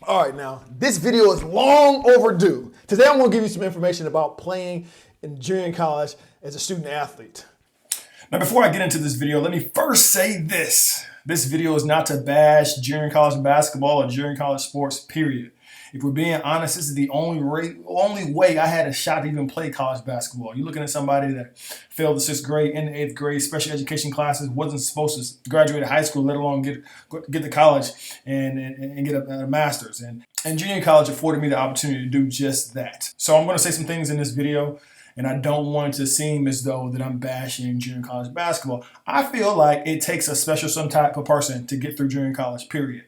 All right, now, this video is long overdue. Today I'm gonna give you some information about playing in junior college as a student athlete. Now, before I get into this video, let me first say this. This video is not to bash junior college basketball or junior college sports, period. If we're being honest, this is the only way I had a shot to even play college basketball. You're looking at somebody that failed the 6th grade and the 8th grade special education classes, wasn't supposed to graduate high school, let alone get to college and get a master's. And junior college afforded me the opportunity to do just that. So I'm going to say some things in this video, and I don't want it to seem as though that I'm bashing junior college basketball. I feel like it takes a special some type of person to get through junior college, period.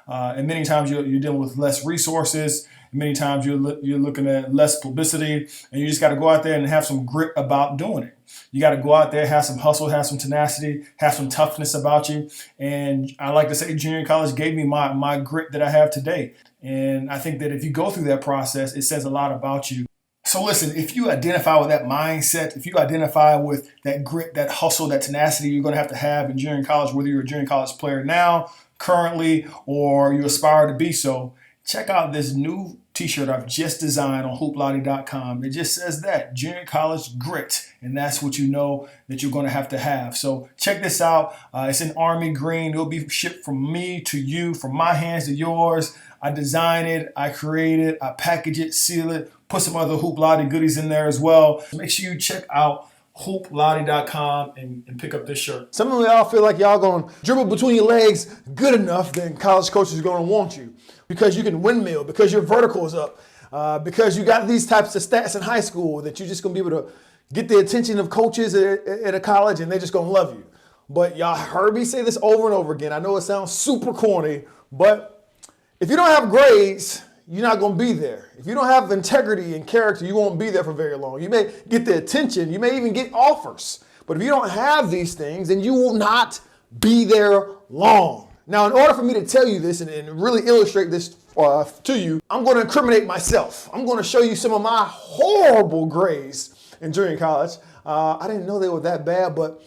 And many times you're dealing with less resources. Many times you're looking at less publicity, and you just got to go out there and have some grit about doing it. You got to go out there, have some hustle, have some tenacity, have some toughness about you. And I like to say junior college gave me my grit that I have today. And I think that if you go through that process, it says a lot about you. So listen, if you identify with that mindset, if you identify with that grit, that hustle, that tenacity you're going to have in junior college, whether you're a junior college player now, currently, or you aspire to be so, check out this new t-shirt I've just designed on hooplottie.com. It just says that, junior college grit, and that's what you know that you're going to have. So check this out. It's in army green. It'll be shipped from me to you, from my hands to yours. I design it, I create it, I package it, seal it, put some other Hoop Lottie goodies in there as well. Make sure you check out hooplottie.com and pick up this shirt. Some of y'all feel like y'all gonna dribble between your legs good enough, then college coaches are gonna want you because you can windmill, because your vertical is up, because you got these types of stats in high school that you're just gonna be able to get the attention of coaches at a college and they're just gonna love you. But y'all heard me say this over and over again. I know it sounds super corny, but if you don't have grades, you're not going to be there. If you don't have integrity and character, you won't be there for very long. You may get the attention, you may even get offers. But if you don't have these things, then you will not be there long. Now, in order for me to tell you this and really illustrate this to you, I'm going to incriminate myself. I'm going to show you some of my horrible grades in junior college. I didn't know they were that bad, but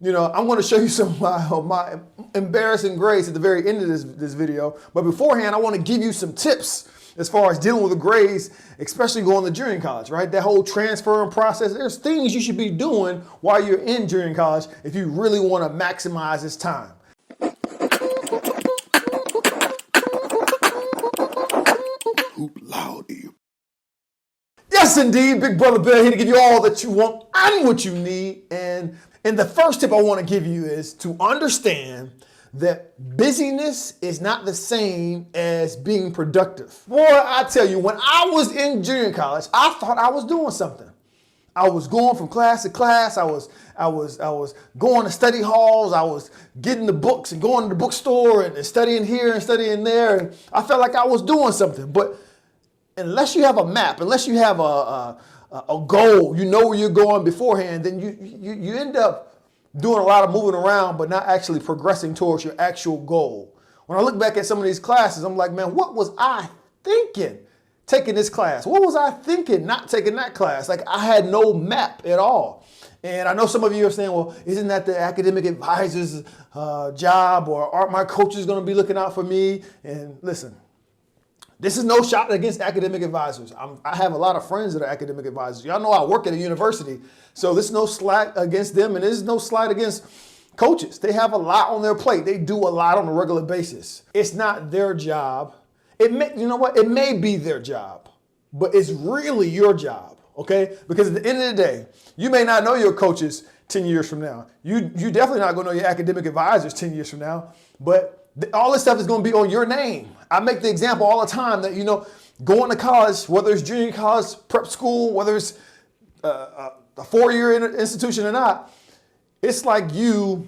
I'm going to show you some of my embarrassing grades at the very end of this video. But beforehand, I want to give you some tips as far as dealing with the grades, especially going to junior college, right? That whole transferring process. There's things you should be doing while you're in junior college if you really want to maximize this time. Hoop Lottie. Yes, indeed, Big Brother Bear here to give you all that you want and what you need. And the first tip I want to give you is to understand that busyness is not the same as being productive. Boy, I tell you, when I was in junior college, I thought I was doing something. I was going from class to class. I was going to study halls. I was getting the books and going to the bookstore and studying here and studying there. And I felt like I was doing something. But unless you have a map, unless you have a goal, you know where you're going beforehand, then you end up doing a lot of moving around, but not actually progressing towards your actual goal. When I look back at some of these classes, I'm like, man, what was I thinking taking this class? What was I thinking not taking that class? Like, I had no map at all. And I know some of you are saying, well, isn't that the academic advisor's job, or aren't my coaches going to be looking out for me? And listen, this is no shot against academic advisors. I have a lot of friends that are academic advisors. Y'all know I work at a university, so there's no slight against them, and there's no slight against coaches. They have a lot on their plate. They do a lot on a regular basis. It's not their job. You know what? It may be their job, but it's really your job, okay? Because at the end of the day, you may not know your coaches 10 years from now. You definitely not going to know your academic advisors 10 years from now, but all this stuff is going to be on your name. I make the example all the time that, going to college, whether it's junior college, prep school, whether it's a 4-year institution or not, it's like you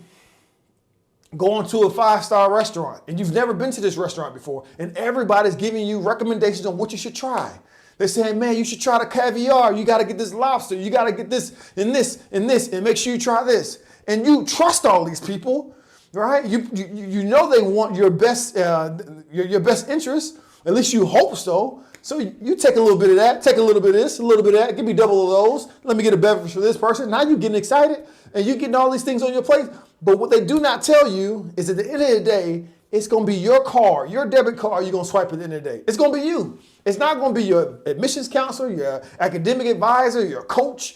going to a 5-star restaurant and you've never been to this restaurant before, and everybody's giving you recommendations on what you should try. They're saying, man, you should try the caviar. You got to get this lobster. You got to get this and this and this, and make sure you try this. And you trust all these people. Right? You know they want your best your best interest. At least you hope so. So you take a little bit of that, take a little bit of this, a little bit of that. Give me double of those. Let me get a beverage for this person. Now you're getting excited and you're getting all these things on your plate. But what they do not tell you is at the end of the day, it's going to be your card, your debit card you're going to swipe at the end of the day. It's going to be you. It's not going to be your admissions counselor, your academic advisor, your coach,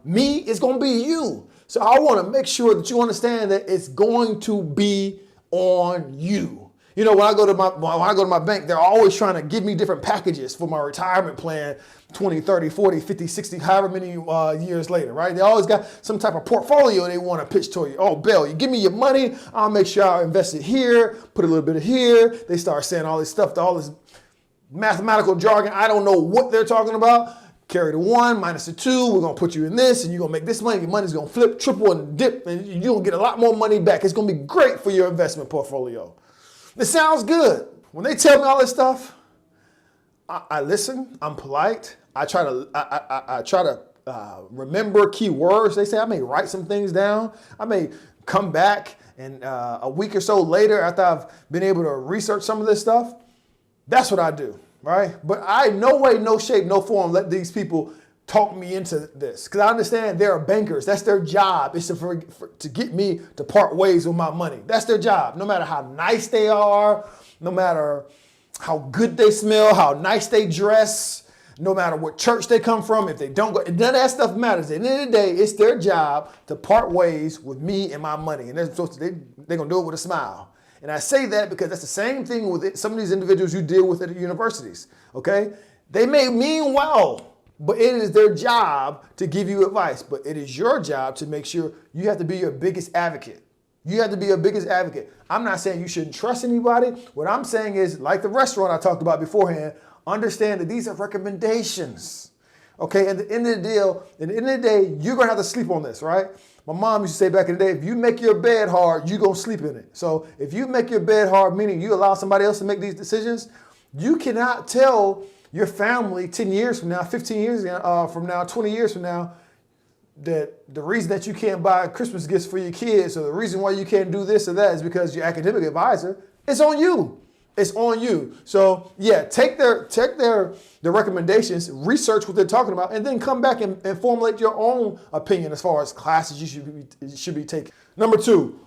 me. It's going to be you. So I want to make sure that you understand that it's going to be on you. You know, when I go to my bank, they're always trying to give me different packages for my retirement plan 20, 30, 40, 50, 60, however many years later, right? They always got some type of portfolio they want to pitch to you. Oh, Bill, you give me your money, I'll make sure I invest it here, put a little bit of here. They start saying all this stuff, all this mathematical jargon. I don't know what they're talking about. Carry the 1 minus the 2, we're going to put you in this and you're going to make this money. Your money's going to flip, triple, and dip, and you're going to get a lot more money back. It's going to be great for your investment portfolio. It sounds good. When they tell me all this stuff, I listen, I'm polite. I try to remember key words. They say I may write some things down. I may come back and a week or so later after I've been able to research some of this stuff, that's what I do. Right? But I no way, no shape, no form let these people talk me into this. Because I understand they're bankers. That's their job. It's to get me to part ways with my money. That's their job. No matter how nice they are, no matter how good they smell, how nice they dress, no matter what church they come from, if they don't go, none of that stuff matters. At the end of the day, it's their job to part ways with me and my money. And they're going to do it with a smile. And I say that because that's the same thing with some of these individuals you deal with at universities, okay? They may mean well, but it is their job to give you advice. But it is your job to make sure you have to be your biggest advocate. You have to be your biggest advocate. I'm not saying you shouldn't trust anybody. What I'm saying is, like the restaurant I talked about beforehand, understand that these are recommendations, okay? At the end of the deal, at the end of the day, you're going to have to sleep on this, right? My mom used to say back in the day, if you make your bed hard, you're going to sleep in it. So if you make your bed hard, meaning you allow somebody else to make these decisions, you cannot tell your family 10 years from now, 15 years from now, 20 years from now, that the reason that you can't buy Christmas gifts for your kids or the reason why you can't do this or that is because your academic advisor, it's on you. It's on you. So yeah, take their recommendations, research what they're talking about, and then come back and formulate your own opinion as far as classes you should be taking. Number 2,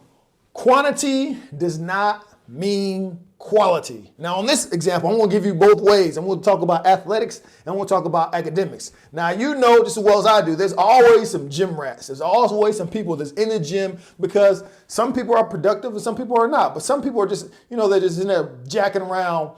quantity does not mean quality. Now on this example, I'm going to give you both ways. I'm going to talk about athletics and I'm going to talk about academics. Now you know just as well as I do, there's always some gym rats. There's always some people that's in the gym because some people are productive and some people are not. But some people are just, they're just in there jacking around,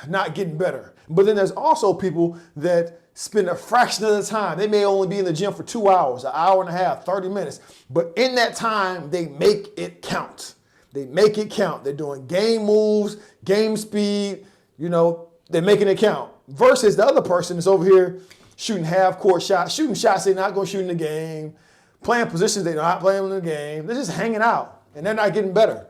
not getting better. But then there's also people that spend a fraction of the time. They may only be in the gym for 2 hours, an hour and a half, 30 minutes. But in that time, they make it count. They make it count. They're doing game moves, game speed, they're making it count. Versus the other person is over here shooting half-court shots, shooting shots they're not going to shoot in the game, playing positions they're not playing in the game. They're just hanging out, and they're not getting better.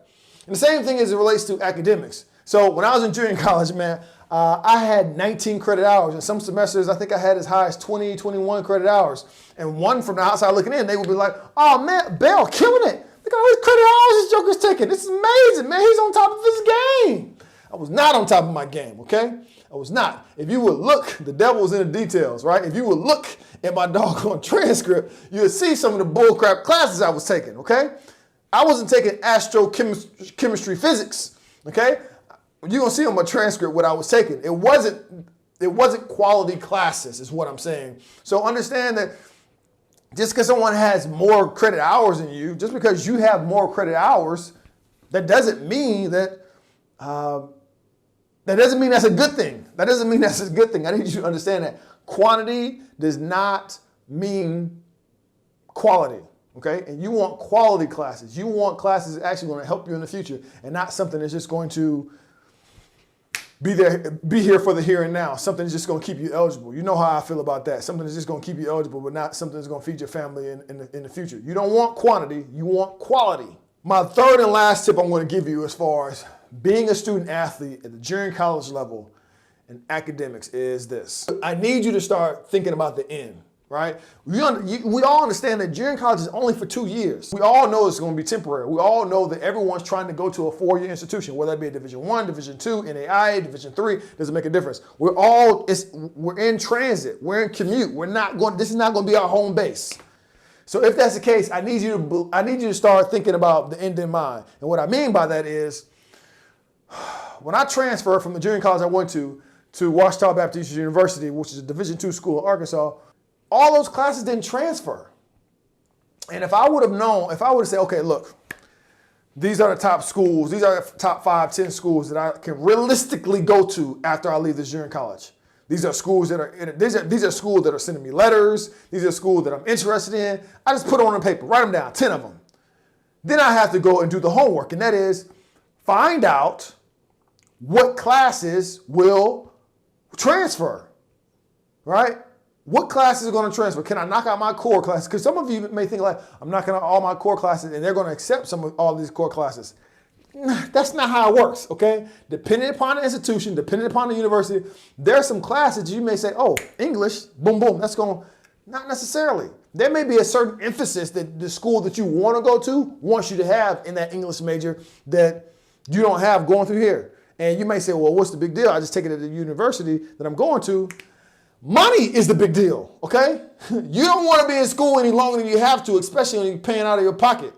And the same thing as it relates to academics. So when I was in junior college, man, I had 19 credit hours. And some semesters, I think I had as high as 20, 21 credit hours. And one from the outside looking in, they would be like, oh, man, Bell, killing it. Look at all these credit hours this Joker's taking. This is amazing, man. He's on top of his game. I was not on top of my game, okay? I was not. If you would look, the devil was in the details, right? If you would look at my doggone transcript, you would see some of the bullcrap classes I was taking, okay? I wasn't taking astrochemistry, physics, okay? You're going to see on my transcript what I was taking. It wasn't quality classes is what I'm saying. So understand that just because someone has more credit hours than you, just because you have more credit hours, that doesn't mean that that's a good thing. That doesn't mean that's a good thing. I need you to understand that quantity does not mean quality. Okay? And you want quality classes. You want classes that actually going to help you in the future and not something that's just going to be here for the here and now. Something that's just going to keep you eligible. You know how I feel about that. Something that's just going to keep you eligible, but not something that's going to feed your family in the future. You don't want quantity. You want quality. My third and last tip I'm going to give you as far as being a student athlete at the junior college level in academics is this. I need you to start thinking about the end. Right? We all understand that junior college is only for 2 years. We all know it's going to be temporary. We all know that everyone's trying to go to a 4-year institution, whether that be a Division I, Division II, NAIA, Division III, doesn't make a difference. We're in transit. We're in commute. This is not going to be our home base. So if that's the case, I need you to start thinking about the end in mind. And what I mean by that is When I transferred from the junior college I went to Ouachita Baptist University, which is a Division II school in Arkansas, all those classes didn't transfer. And if I would have known, if I would have said, okay, look, these are the top schools, these are the top 5, 10 schools that I can realistically go to after I leave this junior college. These are schools that are these are schools that are sending me letters. These are schools that I'm interested in. I just put it on the paper, write them down, 10 of them. Then I have to go and do the homework, and that is find out what classes will transfer, right? What classes are going to transfer? Can I knock out my core classes? Because some of you may think like, I'm knocking out all my core classes and they're going to accept all these core classes. That's not how it works, okay? Depending upon the institution, depending upon the university, there are some classes you may say, oh, English, boom, boom, that's going to, not necessarily. There may be a certain emphasis that the school that you want to go to wants you to have in that English major that you don't have going through here. And you may say, well, what's the big deal? I just take it at the university that I'm going to. Money is the big deal, okay? You don't want to be in school any longer than you have to, especially when you're paying out of your pocket,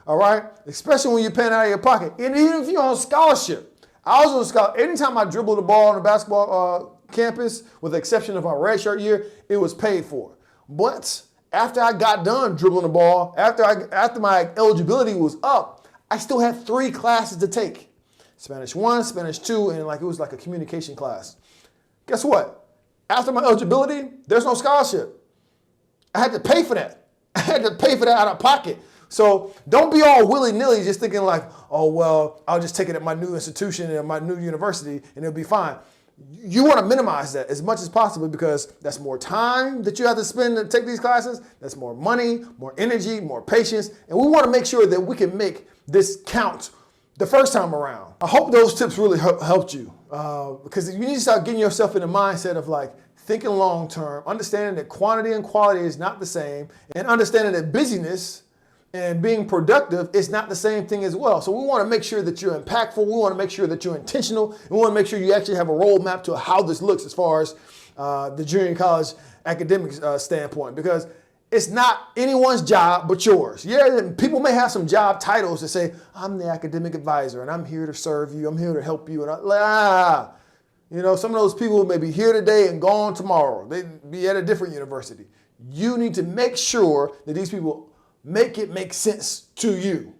all right? Especially when you're paying out of your pocket. And even if you're on scholarship. I was on scholarship. Anytime I dribbled the ball on the basketball campus, with the exception of our redshirt year, it was paid for. But after I got done dribbling the ball, after my eligibility was up, I still had 3 classes to take. Spanish 1, Spanish 2, and it was like a communication class. Guess what? After my eligibility, there's no scholarship. I had to pay for that. I had to pay for that out of pocket. So don't be all willy-nilly just thinking like, oh, well, I'll just take it at my new institution and my new university and it'll be fine. You want to minimize that as much as possible because that's more time that you have to spend to take these classes. That's more money, more energy, more patience. And we want to make sure that we can make this count the first time around. I hope those tips really helped you because you need to start getting yourself in the mindset of like thinking long term, understanding that quantity and quality is not the same, and understanding that busyness and being productive is not the same thing as well. So we want to make sure that you're impactful. We want to make sure that you're intentional. And we want to make sure you actually have a roadmap to how this looks as far as the junior college academic standpoint, because it's not anyone's job but yours. Yeah, people may have some job titles that say, I'm the academic advisor and I'm here to serve you. I'm here to help you. And you know, some of those people may be here today and gone tomorrow. They be at a different university. You need to make sure that these people make it make sense to you,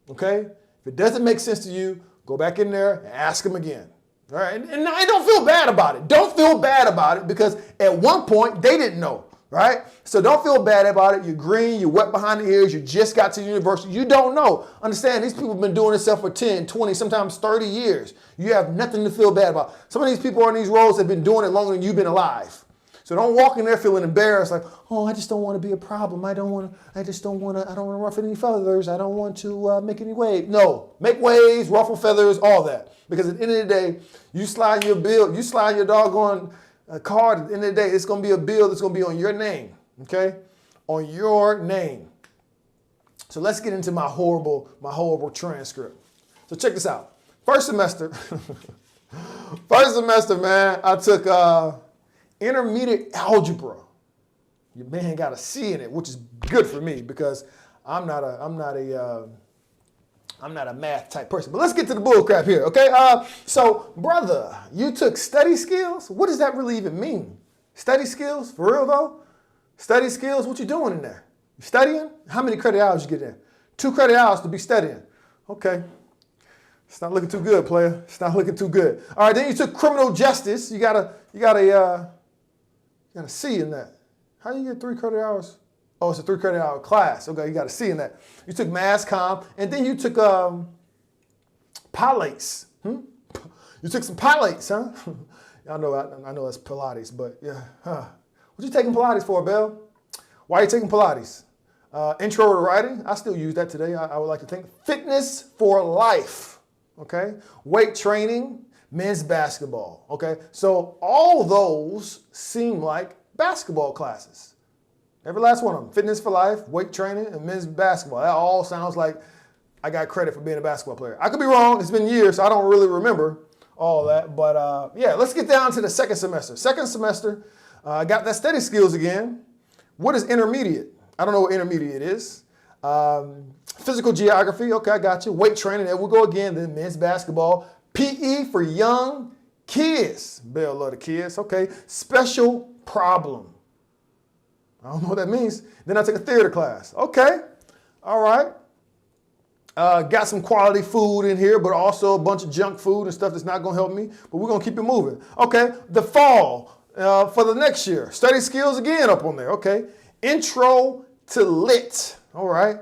okay? If it doesn't make sense to you, go back in there and ask them again, all right? And don't feel bad about it. Don't feel bad about it because at one point they didn't know, right? So don't feel bad about it. You're green, you're wet behind the ears, you just got to the university, you don't know. Understand, these people have been doing this stuff for 10, 20, sometimes 30 years. You have nothing to feel bad about. Some of these people on these roads have been doing it longer than you've been alive. So don't walk in there feeling embarrassed like, oh, I just don't want to be a problem. I don't want to ruffle any feathers. I don't want to make any waves. No, make waves, ruffle feathers, all that. Because at the end of the day, you slide your doggone card, at the end of the day, it's going to be a bill that's going to be on your name, okay? On your name. So let's get into my horrible transcript. So check this out. First semester, man, I took intermediate algebra. Your man got a C in it, which is good for me because I'm not a math type person. But let's get to the bull crap here, okay? So, brother, you took study skills? What does that really even mean? Study skills? For real, though? Study skills? What you doing in there? You studying? How many credit hours you get in? 2 credit hours to be studying. Okay. It's not looking too good, player. It's not looking too good. All right, then you took criminal justice. You got a C in that. How do you get 3 credit hours? Oh, it's a 3 credit hour class. Okay, you got a C in that. You took mass comm, and then you took pilates. You took some pilates, huh? I know that's Pilates, but yeah. What you taking Pilates for, Bill? Why are you taking Pilates? Intro to writing. I still use that today. I would like to think. Fitness for life. Okay. Weight training. Men's basketball. Okay. So all those seem like basketball classes. Every last one of them. Fitness for life, weight training, and men's basketball. That all sounds like I got credit for being a basketball player. I could be wrong. It's been years, so I don't really remember all that. But yeah, let's get down to the second semester. Second semester, I got that study skills again. What is intermediate? I don't know what intermediate is. Physical geography. Okay, I got you. Weight training. There we go again. Then men's basketball. PE for young kids. Bell love the kids. Okay. Special problem. I don't know what that means. Then I took a theater class. Okay. All right. Got some quality food in here, but also a bunch of junk food and stuff that's not going to help me. But we're going to keep it moving. Okay. The fall for the next year. Study skills again up on there. Okay. Intro to Lit. All right.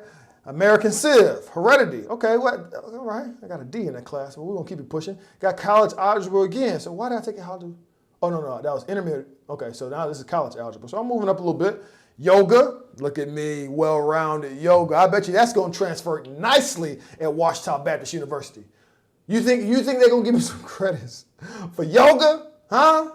American Civ, Heredity. Okay, what? All right, I got a D in that class, but we're gonna keep it pushing. Got college algebra again. So why did I take algebra? Oh, no, that was intermediate. Okay, so now this is college algebra. So I'm moving up a little bit. Yoga, look at me, well-rounded yoga. I bet you that's gonna transfer nicely at Washita Baptist University. You think they're gonna give me some credits for yoga? Huh?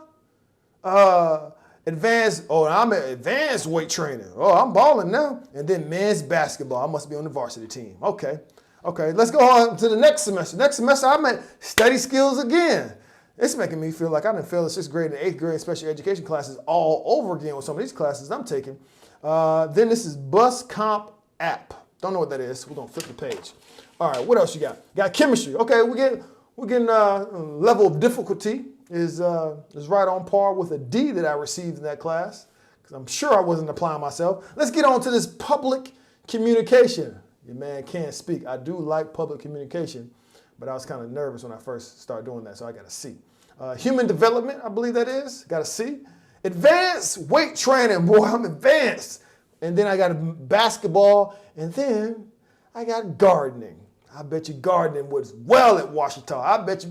I'm at advanced weight training. Oh, I'm balling now. And then men's basketball. I must be on the varsity team. Okay, let's go on to the next semester. Next semester, I'm at study skills again. It's making me feel like I didn't fail the 6th grade and 8th grade special education classes all over again with some of these classes I'm taking. Then this is Bus Comp App. Don't know what that is. We're going to flip the page. All right, what else you got? Got chemistry. Okay, we're getting level of difficulty is right on par with a D that I received in that class, because I'm sure I wasn't applying myself. Let's get on to this public communication. Your man can't speak. I do like public communication, but I was kind of nervous when I first started doing that, so I got a C. Human development, I believe that is, got a C. Advanced weight training, boy, I'm advanced. And then I got basketball, and then I got gardening. I bet you gardening was well at Washita. I bet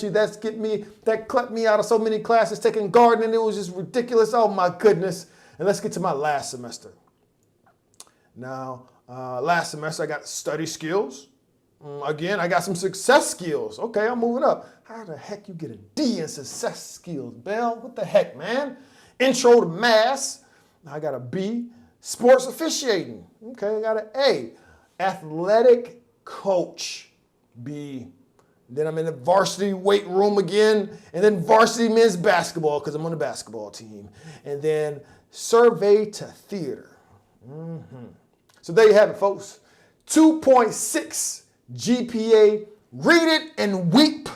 you that cut me out of so many classes taking gardening. It was just ridiculous. Oh my goodness. And let's get to my last semester. Now, last semester I got study skills. Again, I got some success skills. Okay, I'm moving up. How the heck you get a D in success skills, Bell? What the heck, man? Intro to math. I got a B. Sports officiating. Okay, I got an A. Athletic coach, B. Then I'm in the varsity weight room again, and then varsity men's basketball because I'm on the basketball team, and then survey to theater. So there you have it, folks. 2.6 GPA. Read it and weep.